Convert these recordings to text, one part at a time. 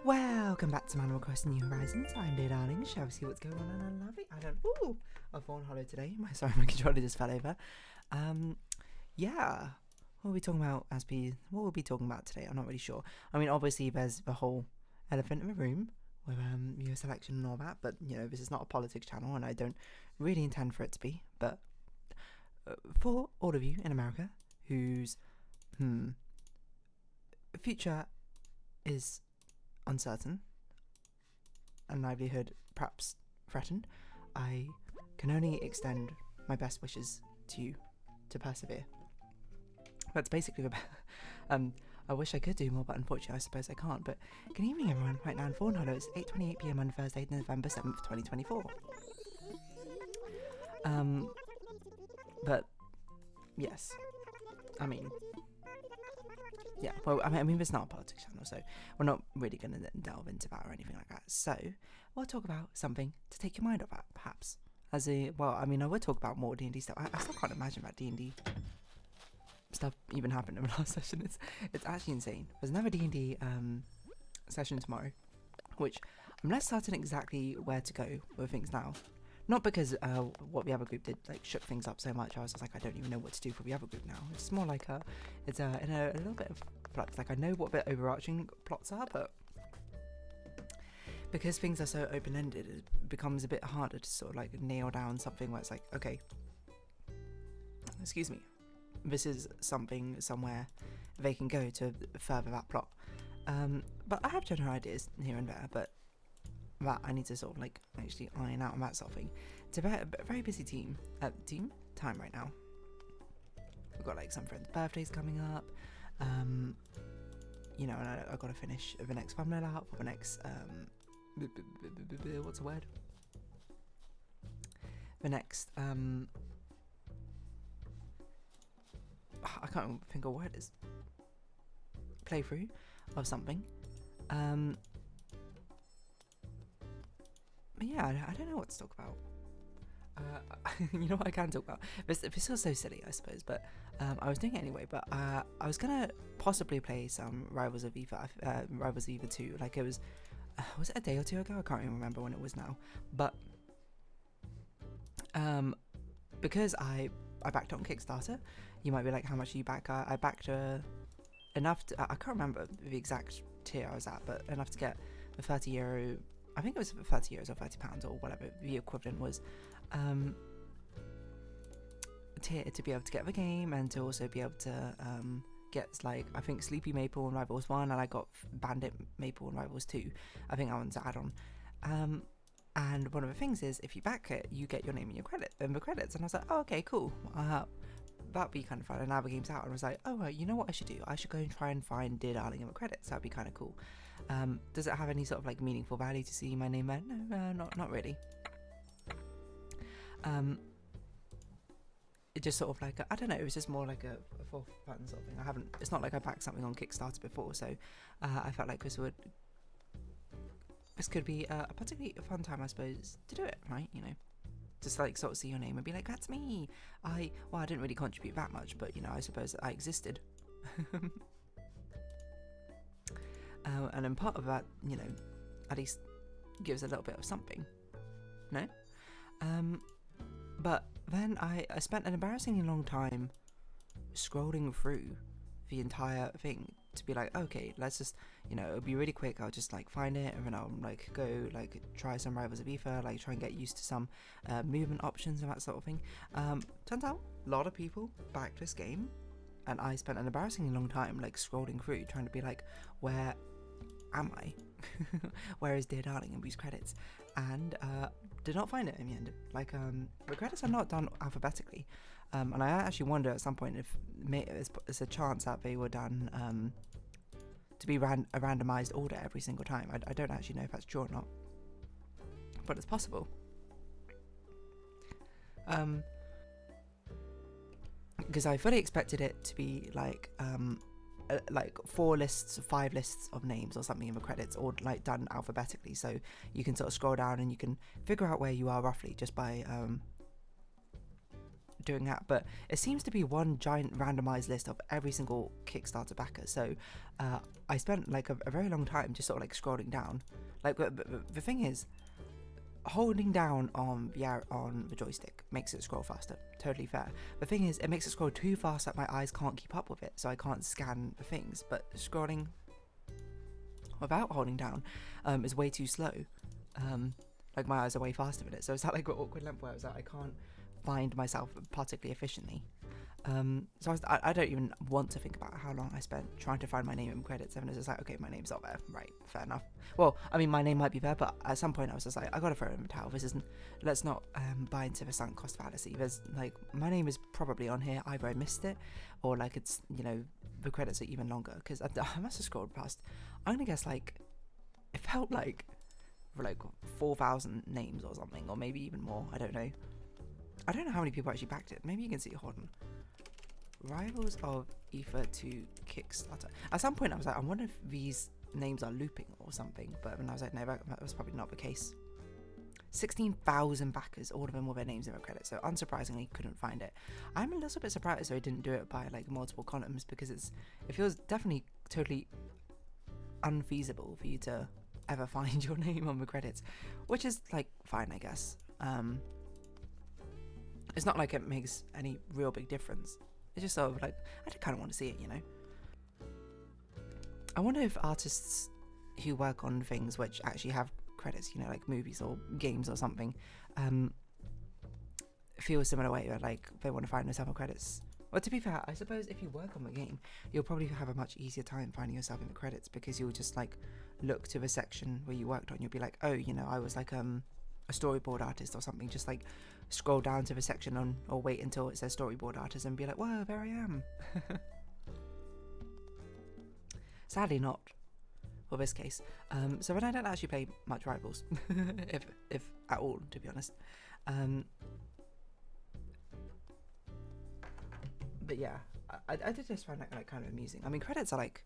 Welcome back to Animal Crossing New Horizons. I'm dear darling. Shall we see what's going on? And I love it. Ooh, a Fawnhallow today. Sorry, my controller just fell over. Yeah. What are we talking about, Aspie? What we'll be talking about today? I'm not really sure. I mean, obviously, there's the whole elephant in the room with your selection and all that. But you know, this is not a politics channel, and I don't really intend for it to be. But for all of you in America whose future is uncertain and livelihood perhaps threatened, I can only extend my best wishes to you to persevere. That's basically the I wish I could do more, but unfortunately I suppose I can't. But good evening everyone, right now in Fawnhallow. It's 8:28 PM on Thursday, November 7th, 2024. But yes, I mean, yeah, well, I mean, it's not a politics channel, so we're not really going to delve into that or anything like that. So we'll talk about something to take your mind off that, perhaps. I would talk about more D&D stuff. I still can't imagine that D&D stuff even happened in the last session. It's actually insane. There's another D&D session tomorrow, which I'm less certain exactly where to go with things now. Not because what the other group did shook things up so much. I was just like, I don't even know what to do for the other group now. It's more like it's in a little bit of flux. Like, I know what the overarching plots are, but because things are so open-ended, it becomes a bit harder to sort of nail down something where it's like, okay, excuse me, this is something somewhere they can go to further that plot. But I have general ideas here and there, but that I need to sort of actually iron out and that sort of thing. It's a very busy team time right now. We've got some friends' birthdays coming up, you know, and I've got to finish the next thumbnail out for the next what's the word? The next I can't think of what it is. Playthrough of something. But yeah, I don't know what to talk about. You know what I can talk about? This feels so silly, I suppose, but I was doing it anyway. But I was gonna possibly play some Rivals of Eva 2. It was it a day or two ago? I can't even remember when it was now. But because I backed on Kickstarter, you might be like, how much do you back? I backed enough to, I can't remember the exact tier I was at, but enough to get the €30. I think it was €30 or £30 or whatever the equivalent was, tier to be able to get the game and to also be able to get I think Sleepy Maple and Rivals 1, and I got Bandit Maple and Rivals 2. I think that one's an add-on. And one of the things is, if you back it, you get your name in the credits. And I was like, oh, okay, cool. That'd be kind of fun. And now the game's out, and I was like, oh, you know what I should do? I should go and try and find Dear Darling in the credits. That'd be kind of cool. Does it have any sort of meaningful value to see my name there? No, not really. It just sort of I don't know, it was just more like a for fun sort of thing. It's not like I backed something on Kickstarter before, so I felt like this could be a particularly fun time, I suppose, to do it, right? You know, just sort of see your name and be like, that's me. I didn't really contribute that much, but you know, I suppose I existed. And then part of that, you know, at least gives a little bit of something, no? But then I spent an embarrassingly long time scrolling through the entire thing to be like, okay, let's just, you know, it'll be really quick. I'll just find it, and then I'll go try some Rivals of Aether, try and get used to some movement options and that sort of thing. Turns out a lot of people backed this game, and I spent an embarrassingly long time scrolling through trying to be where am I? Where is Dear Darling in these credits? And did not find it in the end. The credits are not done alphabetically, and I actually wonder at some point if there's a chance that they were done to be a randomized order every single time. I don't actually know if that's true or not, but it's possible. Because I fully expected it to be 4 lists, 5 lists of names or something in the credits, or done alphabetically, so you can sort of scroll down and you can figure out where you are roughly just by doing that, but it seems to be one giant randomized list of every single Kickstarter backer. So I spent like a very long time just sort of like scrolling down. Like the thing is, holding down on the joystick makes it scroll faster. Totally fair. The thing is, it makes it scroll too fast that my eyes can't keep up with it, so I can't scan the things. But scrolling without holding down is way too slow. Like my eyes are way faster with it, so it's that like an awkward length where I can't find myself particularly efficiently. So I don't even want to think about how long I spent trying to find my name in credits. And it's just like, okay, my name's not there, right? Fair enough. Well, I mean, my name might be there, but at some point I was just like, I gotta throw it in the towel. This isn't. Let's not buy into the sunk cost fallacy. There's like, my name is probably on here. Either I missed it, or like it's, you know, the credits are even longer because I must have scrolled past. I'm gonna guess like it felt like 4,000 names or something, or maybe even more. I don't know. I don't know how many people actually backed it. Maybe you can see. Hold on. Rivals of Ether to Kickstarter. At some point I was like, I wonder if these names are looping or something, but then I was like, no, that was probably not the case. 16,000 backers, all of them with their names in their credits, so unsurprisingly couldn't find it. I'm a little bit surprised they didn't do it by like multiple columns, because it feels definitely totally unfeasible for you to ever find your name on the credits, which is like fine, I guess. It's not like it makes any real big difference. It's just sort of like, I kind of want to see it, you know. I wonder if artists who work on things which actually have credits, you know, like movies or games or something, feel a similar way, where like they want to find themselves on credits. Well, to be fair, I suppose if you work on the game, you'll probably have a much easier time finding yourself in the credits, because you'll just like look to the section where you worked on. You'll be like, oh, you know, I was like a storyboard artist or something. Just like scroll down to the section on, or wait until it says storyboard artist and be like, whoa, there I am. Sadly not for this case. So then I don't actually play much Rivals, if at all, to be honest. But yeah, I did just find that like kind of amusing. I mean, credits are like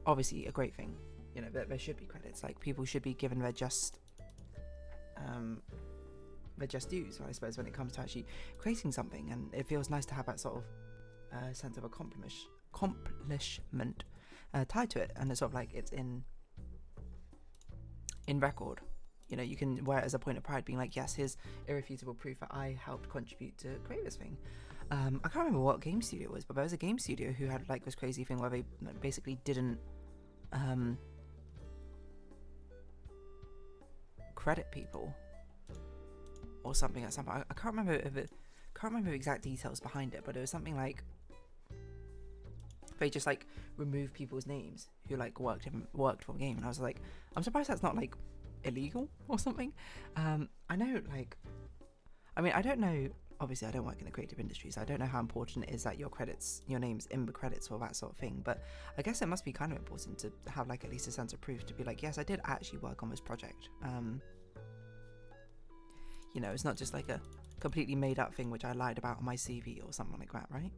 obviously a great thing. You know, there should be credits. Like, people should be given their just dues, I suppose, when it comes to actually creating something. And it feels nice to have that sort of sense of accomplishment tied to it, and it's sort of like it's in record. You know, you can wear it as a point of pride, being like, yes, here's irrefutable proof that I helped contribute to create this thing. I can't remember what game studio it was, but there was a game studio who had like this crazy thing where they basically didn't credit people or something at some point. I can't remember the exact details behind it, but it was something like they just like removed people's names who like worked for the game, and I was like, I'm surprised that's not like illegal or something. I know, like, I mean, I don't know, obviously I don't work in the creative industry, so I don't know how important it is that your name's in the credits or that sort of thing, but I guess it must be kind of important to have like at least a sense of proof, to be like, yes, I did actually work on this project. You know, it's not just like a completely made up thing which I lied about on my CV or something like that, right?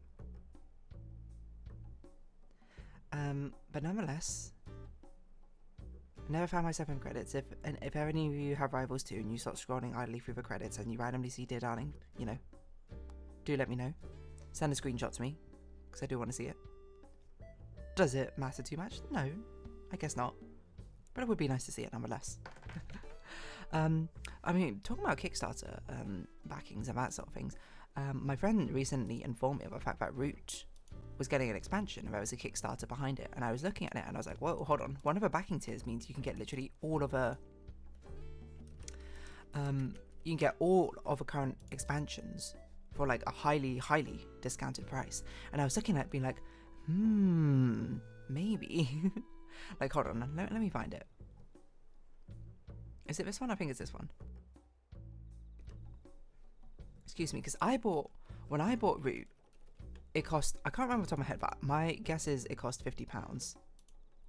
But nonetheless, never found myself in credits. If any of you have Rivals too, and you start scrolling idly through the credits and you randomly see Dear Darling, you know, do let me know. Send a screenshot to me, because I do want to see it. Does it matter too much? No, I guess not. But it would be nice to see it nonetheless. I mean, talking about Kickstarter backings and that sort of things, my friend recently informed me of the fact that Root was getting an expansion, and there was a Kickstarter behind it, and I was looking at it and I was like, whoa, hold on, one of the backing tiers means you can get literally all of the current expansions for like a highly discounted price. And I was looking at it being like, maybe. Like, hold on, let me find it. Is it this one? I think it's this one. Excuse me, because when I bought Root, it cost, I can't remember off the top of my head, but my guess is it cost £50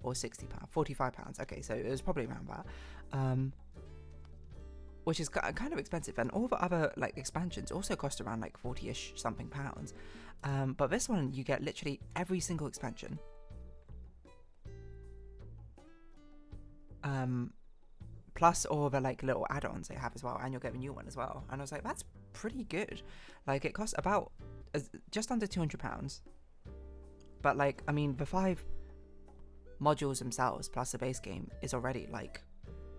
or £60, £45. Okay, so it was probably around that, which is kind of expensive. And all the other like expansions also cost around like 40-ish something pounds. But this one, you get literally every single expansion. Plus all the like little add-ons they have as well, and you'll get a new one as well. And I was like, that's pretty good. Like, it costs about just under £200, but like, I mean, the 5 modules themselves plus the base game is already like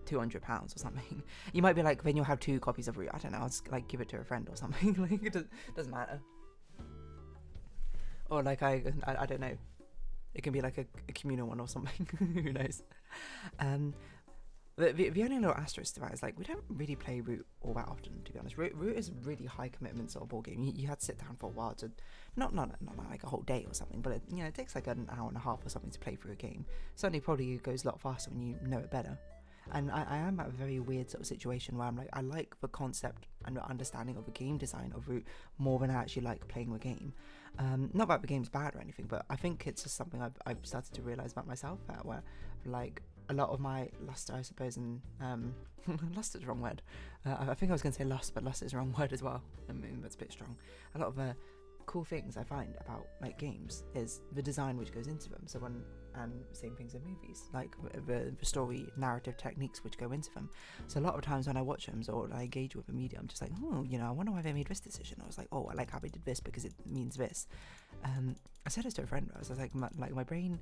£200 or something. You might be like, then you'll have 2 copies of Root. I don't know, I'll just like give it to a friend or something. Like, it doesn't matter. Or like, I don't know, it can be like a communal one or something. Who knows. The only little asterisk to that is, like, we don't really play Root all that often, to be honest. Root is a really high commitment sort of board game. You had to sit down for a while to, not like a whole day or something, but it takes like an hour and a half or something to play through a game. Certainly probably goes a lot faster when you know it better. And I am at a very weird sort of situation where I'm like, I like the concept and the understanding of the game design of Root more than I actually like playing the game. Not that the game's bad or anything, but I think it's just something I've started to realise about myself, that where, like, a lot of my luster, I suppose, and luster is the wrong word. I think I was going to say lust, but luster is the wrong word as well. I mean, that's a bit strong. A lot of the cool things I find about like games is the design which goes into them. So when same things in movies, like the story narrative techniques which go into them. So a lot of times when I watch them or I engage with the media, I'm just like, oh, I wonder why they made this decision. I was like, oh, I like how they did this because it means this. I said this to a friend. I was like, my brain.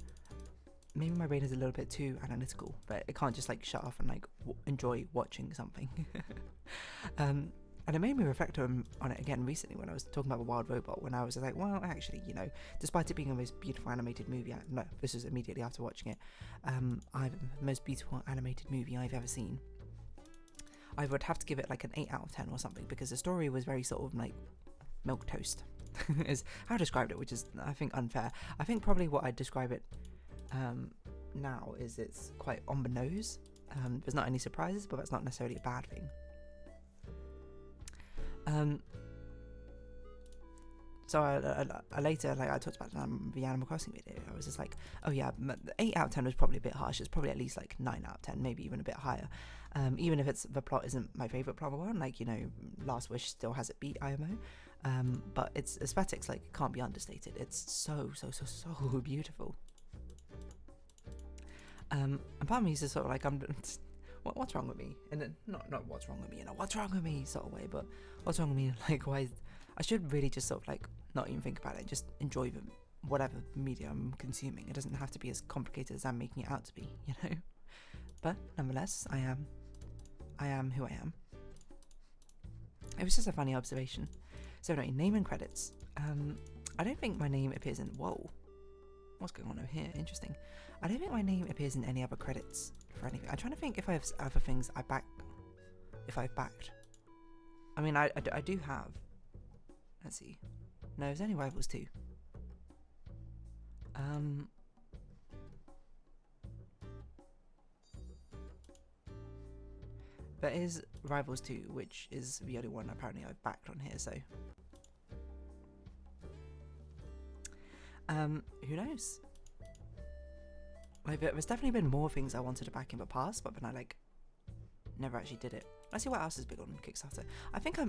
Maybe my brain is a little bit too analytical, but it can't just like shut off and like enjoy watching something. And it made me reflect on it again recently when I was talking about The Wild Robot, when I was like, well, actually, despite it being the most beautiful animated movie, no, this was immediately after watching it, the most beautiful animated movie I've ever seen. I would have to give it like an 8 out of 10 or something, because the story was very sort of like milquetoast, is how I described it, which is, I think, unfair. I think probably what I'd describe it now is it's quite on the nose. There's not any surprises, but that's not necessarily a bad thing. So I later, like, I talked about the Animal Crossing video. I was just like, oh yeah, 8 out of 10 was probably a bit harsh. It's probably at least like 9 out of 10, maybe even a bit higher. Even if the plot isn't my favourite plot one, like, Last Wish still has it beat IMO. But its aesthetics, like, can't be understated. It's so beautiful. And part of me is just sort of like, what's wrong with me? And then, not what's wrong with me, what's wrong with me sort of way, but what's wrong with me, like, why I should really just sort of like not even think about it, just enjoy whatever media I'm consuming. It doesn't have to be as complicated as I'm making it out to be, But nonetheless, I am who I am. It was just a funny observation. So anyway, name and credits. I don't think my name appears in, whoa, what's going on over here? Interesting. I don't think my name appears in any other credits for anything. I'm trying to think if I have other things I've backed. I mean, I do have. Let's see. No, there's only Rivals 2. There is Rivals 2, which is the only one apparently I've backed on here, so. Who knows? Like, there's definitely been more things I wanted to back in the past, but then I like never actually did it. Let's see what else is big on Kickstarter. I think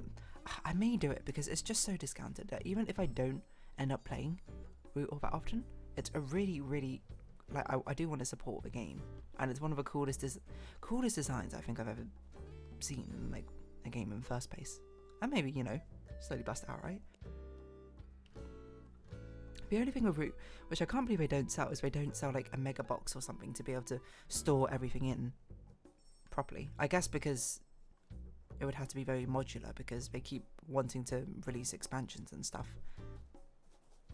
I may do it because it's just so discounted that even if I don't end up playing Root all that often, it's a really, really, like, I do want to support the game, and it's one of the coolest designs I think I've ever seen in like a game in the first place. And maybe, slowly bust it out, right? The only thing with Root, which I can't believe they don't sell, is they don't sell like a mega box or something to be able to store everything in properly. I guess because it would have to be very modular, because they keep wanting to release expansions and stuff.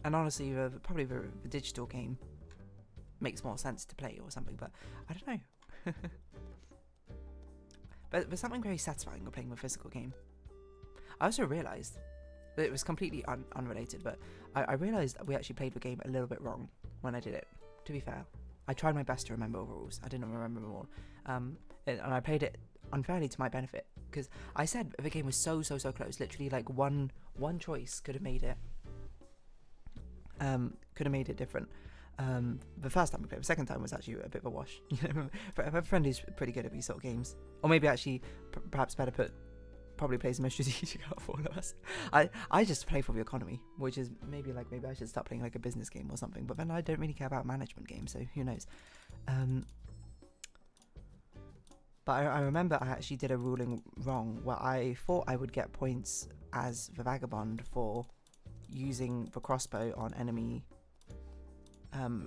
And honestly, probably the digital game makes more sense to play or something, but I don't know. But there's something very satisfying with playing a physical game. I also realised, it was completely unrelated, but I realised we actually played the game a little bit wrong when I did it, to be fair. I tried my best to remember all the rules. I didn't remember them all. And I played it unfairly to my benefit, because I said the game was so close. Literally, like, one choice could have made it different. The first time we played, the second time was actually a bit of a wash. My friend who's pretty good at these sort of games, or maybe actually perhaps better probably plays the most strategic out of all of us. I just play for the economy, which is maybe I should start playing like a business game or something, but then I don't really care about management games, so who knows. But I remember I actually did a ruling wrong where I thought I would get points as the vagabond for using the crossbow on enemy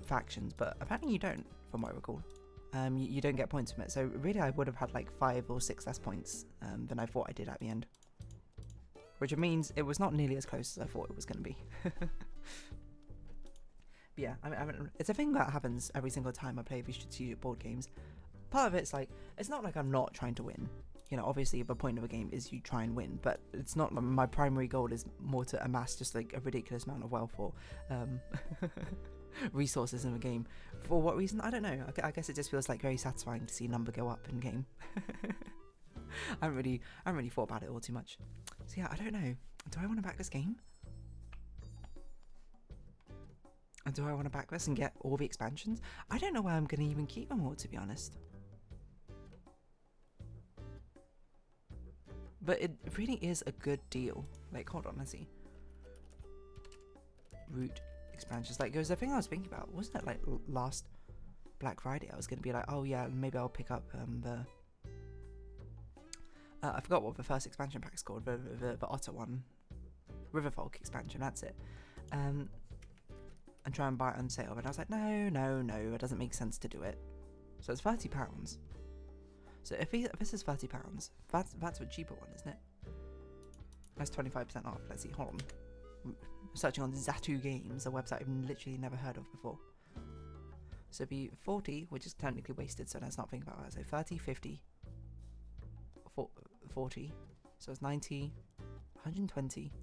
factions, but apparently you don't, from what I recall. You don't get points from it, so really I would have had like 5 or 6 less points than I thought I did at the end. Which means it was not nearly as close as I thought it was going to be. But yeah, I mean, it's a thing that happens every single time I play these strategic board games. Part of it's like, it's not like I'm not trying to win. You know, obviously the point of a game is you try and win, but it's not, my primary goal is more to amass just like a ridiculous amount of wealth or resources in the game. For what reason? I don't know. I guess it just feels like very satisfying to see a number go up in game. I haven't really thought about it all too much. So yeah, I don't know. Do I want to back this game? And do I want to back this and get all the expansions? I don't know where I'm going to even keep them all, to be honest. But it really is a good deal. Like, hold on, let's see. Root expansions. Like, it was the thing I was thinking about. Wasn't it like last Black Friday? I was going to be like, oh yeah, maybe I'll pick up the... I forgot what the first expansion pack's called. The Otter one. Riverfolk expansion, that's it. And try and buy it on sale. But I was like, no, it doesn't make sense to do it. So it's £30. So if this is £30, that's a cheaper one, isn't it? That's 25% off. Let's see, hold on. Searching on Zatu Games, a website I've literally never heard of before. So it'd be 40, which is technically wasted, so let's not think about that. So 30, 50, 40, so it's 90, 120.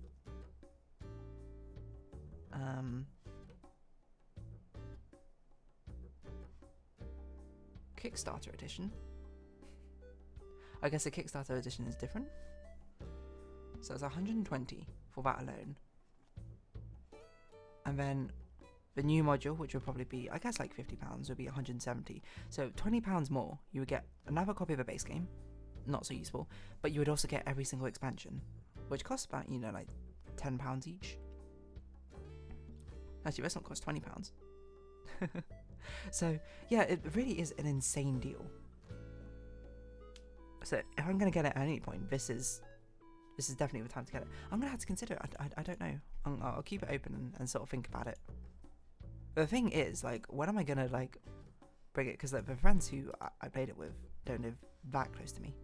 Kickstarter edition. I guess the Kickstarter edition is different. So it's 120 for that alone. And then the new module, which would probably be, I guess, like £50, would be 170. So £20 more, you would get another copy of the base game, not so useful, but you would also get every single expansion, which costs about, you know, like £10 each. Actually, this one costs £20. So yeah, it really is an insane deal. So if I'm gonna get it at any point, this is definitely the time to get it. I'm gonna have to consider it. I don't know. I'll keep it open and sort of think about it. But the thing is, like, when am I gonna like bring it? Because like, the friends who I played it with don't live that close to me.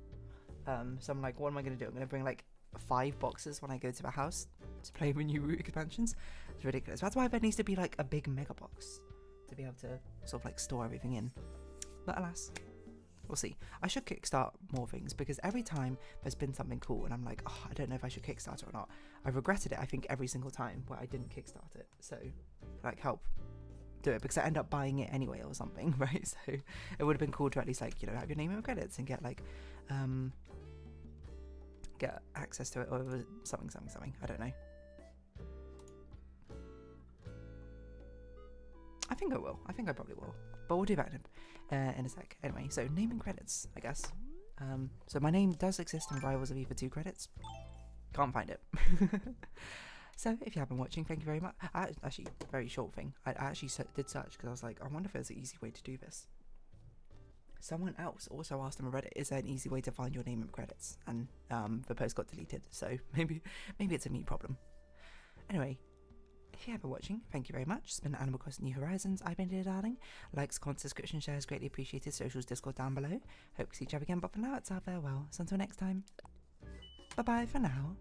So I'm like, what am I gonna do? I'm gonna bring like 5 boxes when I go to the house to play with new route expansions. It's ridiculous. That's why there needs to be like a big mega box to be able to sort of like store everything in. But alas, we'll see. I should kickstart more things, because every time there's been something cool and I'm like, oh, I don't know if I should kickstart it or not. I've regretted it, I think, every single time where I didn't kickstart it. So like, help do it, because I end up buying it anyway or something, right? So it would have been cool to at least, like, you know, have your name and credits and get like get access to it, or something. I don't know. I think I will. I think I probably will. But we'll do that in a sec. Anyway, so name and credits, I guess. So my name does exist in Rivals of Eva 2 credits. Can't find it. So if you have been watching, thank you very much. Actually, very short thing. I actually did search because I was like, I wonder if there's an easy way to do this. Someone else also asked on Reddit, is there an easy way to find your name and credits? And the post got deleted, so maybe it's a me problem. Anyway, if you have been watching, thank you very much. It's been Animal Crossing New Horizons. I've been Dear Darling. Likes, comments, subscription, shares, greatly appreciated. Socials, Discord down below. Hope to see each other again, but for now, it's our farewell. So until next time, bye-bye for now.